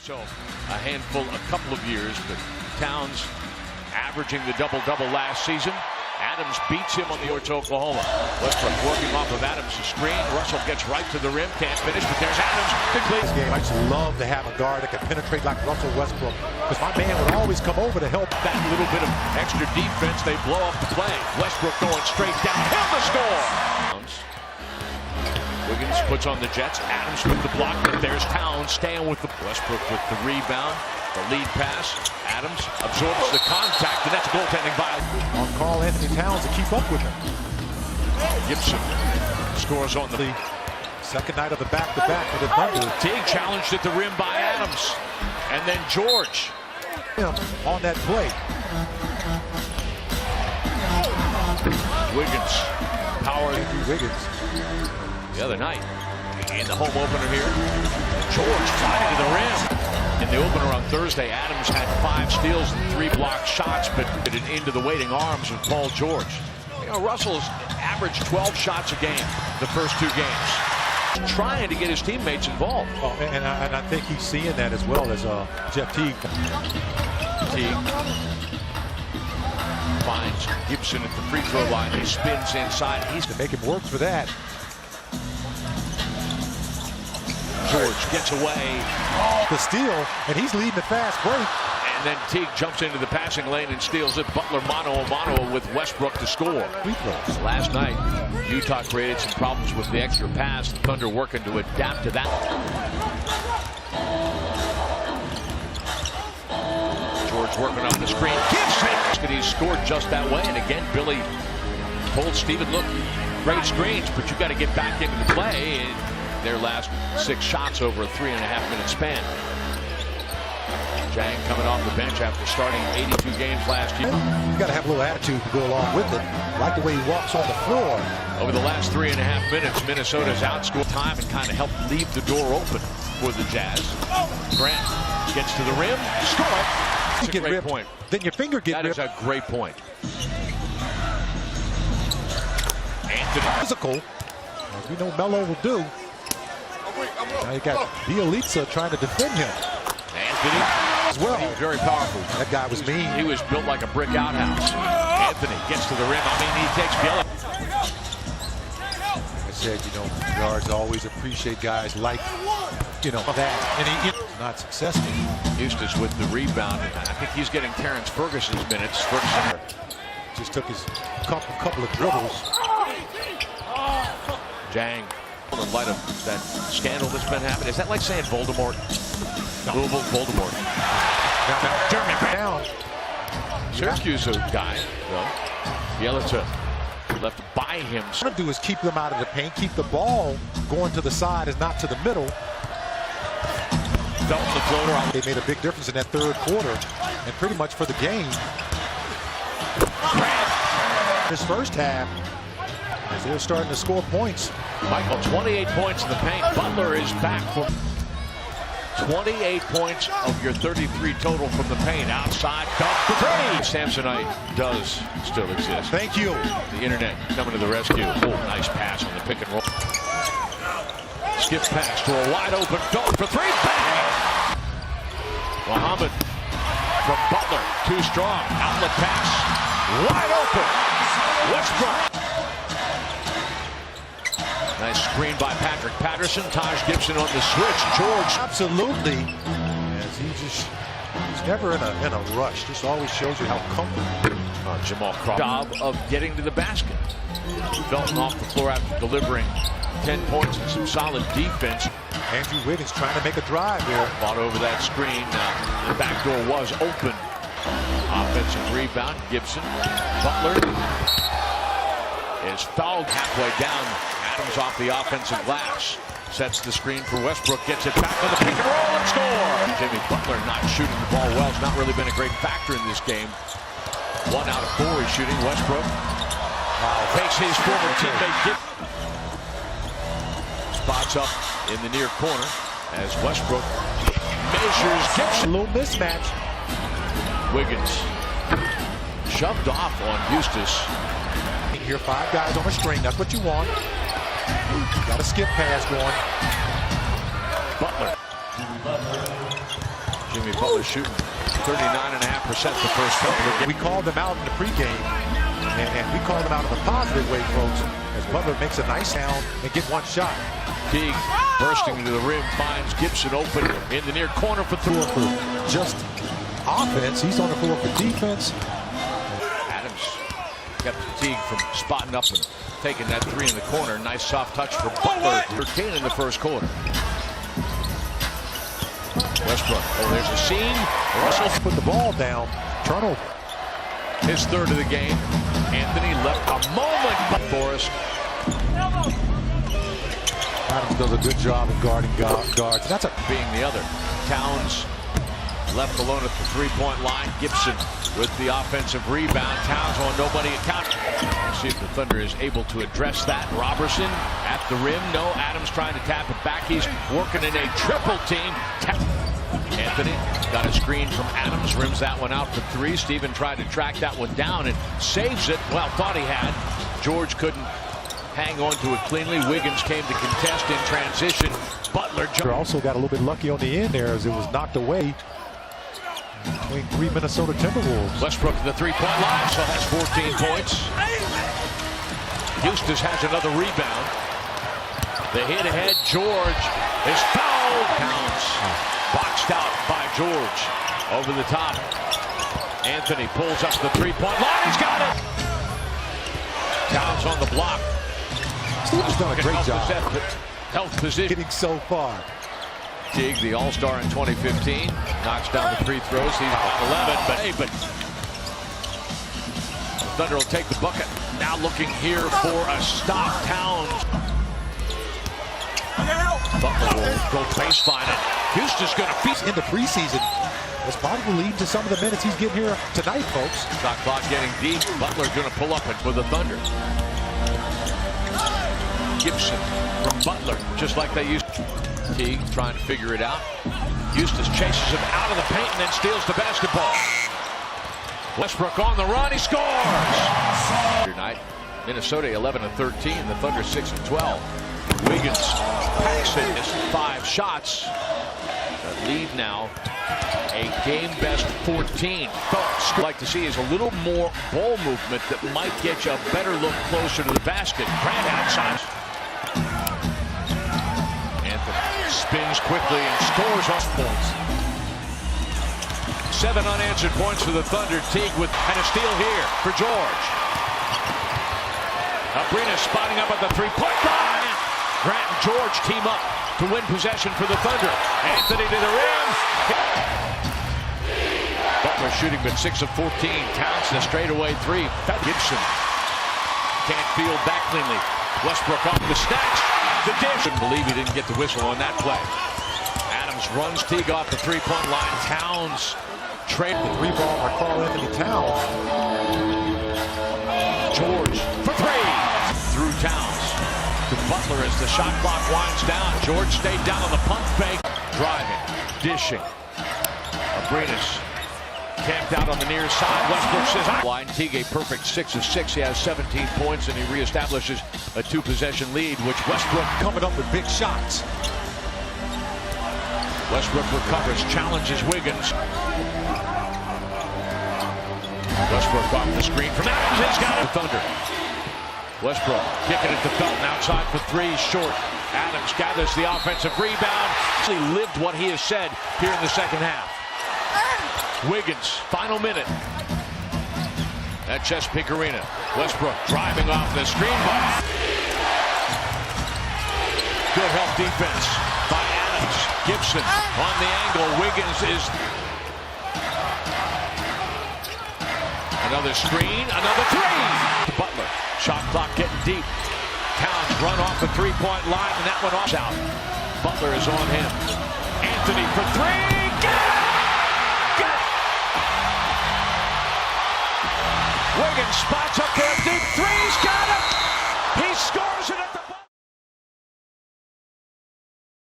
So a handful, a couple of years, but Towns averaging the double-double last season. Adams beats him on the to Oklahoma. Westbrook working off of Adams' screen. Russell gets right to the rim, can't finish, but there's Adams. Big lead. This game, I just love to have a guard that can penetrate like Russell Westbrook, because my man would always come over to help. That little bit of extra defense, they blow up the play. Westbrook going straight downhill to score. Wiggins puts on the Jets. Adams with the block, but there's Towns staying with the Westbrook with the rebound. The lead pass. Adams absorbs the contact, and that's a goaltending violation on Karl-Anthony Towns to keep up with him. Gibson scores on the second night of the back-to-back for the Thunder. Teague challenged at the rim by Adams, and then George on that play. Wiggins, power. Wiggins the other night in the home opener here. George flying to the rim. In the opener on Thursday, Adams had 5 steals and 3 blocked shots, but it into the waiting arms of Paul George. You know, Russell's averaged 12 shots a game the first 2 games, trying to get his teammates involved. Oh, and I think he's seeing that as well as Jeff Teague. Teague finds Gibson at the free throw line. He spins inside. He's to make him work for that. George gets away. The steal, and he's leading the fast break. And then Teague jumps into the passing lane and steals it. Butler mano-a-mano with Westbrook to score. Free throws. Last night, Utah created some problems with the extra pass. The Thunder working to adapt to that. George working on the screen. Gibson! He scored just that way. And again, Billy told Steven, look, great screens, but you got to get back into the play. And their last 6 shots over a 3.5-minute span. Jang coming off the bench after starting 82 games last year. You got to have a little attitude to go along with it. Like the way he walks on the floor. Over the last 3.5 minutes, Minnesota's outscored time and kind of helped leave the door open for the Jazz. Grant gets to the rim, score. That's a great point. Then your finger gets ripped. That is a great point. Anthony. Physical, as we know Melo will do. Now you got Bielitsa trying to defend him. Anthony as well. He was very powerful. That guy was mean. He was built like a brick outhouse. Anthony gets to the rim. I mean, he takes Bielitsa. Like I said, you know, guards always appreciate guys like, you know, that. And he's not successful. Eustace with the rebound. I think he's getting Terrence Ferguson's minutes. Ferguson just took his couple of dribbles. Jang. In light of that scandal that's been happening, is that like saying Voldemort? No. Louisville, Voldemort. Now, Jeremy down. Syracuse guy, though. Bielitsa left by him. What I'm going to do is keep them out of the paint, keep the ball going to the side and not to the middle. Felt the floater. They made a big difference in that third quarter and pretty much for the game. This first half, as they're starting to score points. Michael, 28 points in the paint. Butler is back for 28 points of your 33 total from the paint. Outside, dunk for 3. Samsonite does still exist. Thank you. The internet coming to the rescue. Oh, nice pass on the pick and roll. Skip pass to a wide open dunk for 3. Bang! Muhammad from Butler. Too strong. Outlet pass. Wide open. Westbrook. Nice screen by Patrick Patterson. Taj Gibson on the switch. George. Absolutely. As he's never in a rush. Just always shows you how comfortable. Jamal Crawford. Job of getting to the basket. Felton off the floor after delivering 10 points and some solid defense. Andrew Wiggins trying to make a drive there. Fought over that screen. The back door was open. Offensive rebound. Gibson. Butler is fouled halfway down. Adams off the offensive glass. Sets the screen for Westbrook. Gets it back on the pick and roll and score. Jimmy Butler not shooting the ball well. It's not really been a great factor in this game. 1 out of 4 is shooting. Westbrook takes his former teammate. Spots up in the near corner as Westbrook measures Gibson. A little mismatch. Wiggins shoved off on Eustace. Here, 5 guys on a string. That's what you want. Got a skip pass going. Butler. Jimmy Butler shooting 39.5% the first couple of games. We called them out in the pregame, and we called them out in a positive way, folks, as Butler makes a nice sound and get one shot. Teague bursting into the rim finds Gibson open in the near corner for three. Just offense, he's on the floor for defense. Adams kept Teague from spotting up and taking that three in the corner. Nice soft touch for Butler. 13 in the first quarter. Westbrook. Oh, there's a seam. Russell Put the ball down. Turnover. his third of the game. Anthony left a moment for us. Adams does a good job of guarding guards. That's being the other. Towns left alone at the three-point line. Gibson with the offensive rebound. Towns on nobody account. See if the Thunder is able to address that. Robertson at the rim. No. Adams trying to tap it back. He's working in a triple team. Anthony got a screen from Adams. Rims that one out for three. Steven tried to track that one down and saves it. Well, thought he had. George couldn't hang on to it cleanly. Wiggins came to contest in transition. Butler also got a little bit lucky on the end there as it was knocked away between three Minnesota Timberwolves. Westbrook to the three-point line, so has 14 points. Eustace has another rebound. The hit ahead, George is fouled. Towns boxed out by George. Over the top. Anthony pulls up the three-point line. He's got it. Towns on the block. Steven's done a great job. Health position. Getting so far. Teague, the All-Star in 2015, knocks down the free throws. He's 11, but the Thunder will take the bucket. Now looking here for a stop. Towns. Butler will go baseline it. Houston's going to feast in the preseason. That's probably leading to some of the minutes he's getting here tonight, folks. Shot clock getting deep. Butler's going to pull up it for the Thunder. Gibson from Butler, just like they used to. Teague trying to figure it out. Eustace chases him out of the paint and then steals the basketball. Westbrook on the run, he scores! Tonight, Minnesota 11-13, the Thunder 6-12. Wiggins packs it, misses 5 shots. The lead now, a game-best 14. Folks, like to see is a little more ball movement that might get you a better look closer to the basket. Grant outside. Spins quickly and scores off points. 7 unanswered points for the Thunder. Teague with and a steal here for George. Abrina spotting up at the three-point line. Grant and George team up to win possession for the Thunder. Anthony to the rim. Butler shooting but 6 of 14. Towns the straightaway three. Gibson can't field back cleanly. Westbrook off the snatch. The dish. Couldn't believe he didn't get the whistle on that play. Adams runs Teague off the three-point line. Towns trade the rebound by karl-Anthony Towns. George for three. Through Towns to Butler as the shot clock winds down. George stayed down on the pump fake. Driving, dishing. Abrinas camped out on the near side. Westbrook says, line. Teague a perfect 6 of 6. He has 17 points and he reestablishes a 2-possession lead, which Westbrook coming up with big shots. Westbrook recovers, challenges Wiggins. Westbrook off the screen from Adams. He's got it. Thunder. Westbrook kicking it to Felton outside for three, short. Adams gathers the offensive rebound. He lived what he has said here in the second half. Wiggins, final minute at Chesapeake Arena. Westbrook driving off the screen. Good help defense by Adams. Gibson on the angle. Wiggins is another screen, another three. Butler, shot clock getting deep. Towns run off the three-point line, and that one off out. Butler is on him. Anthony for three. Get it! Wiggins spots up for a deep three. He's got it. He scores.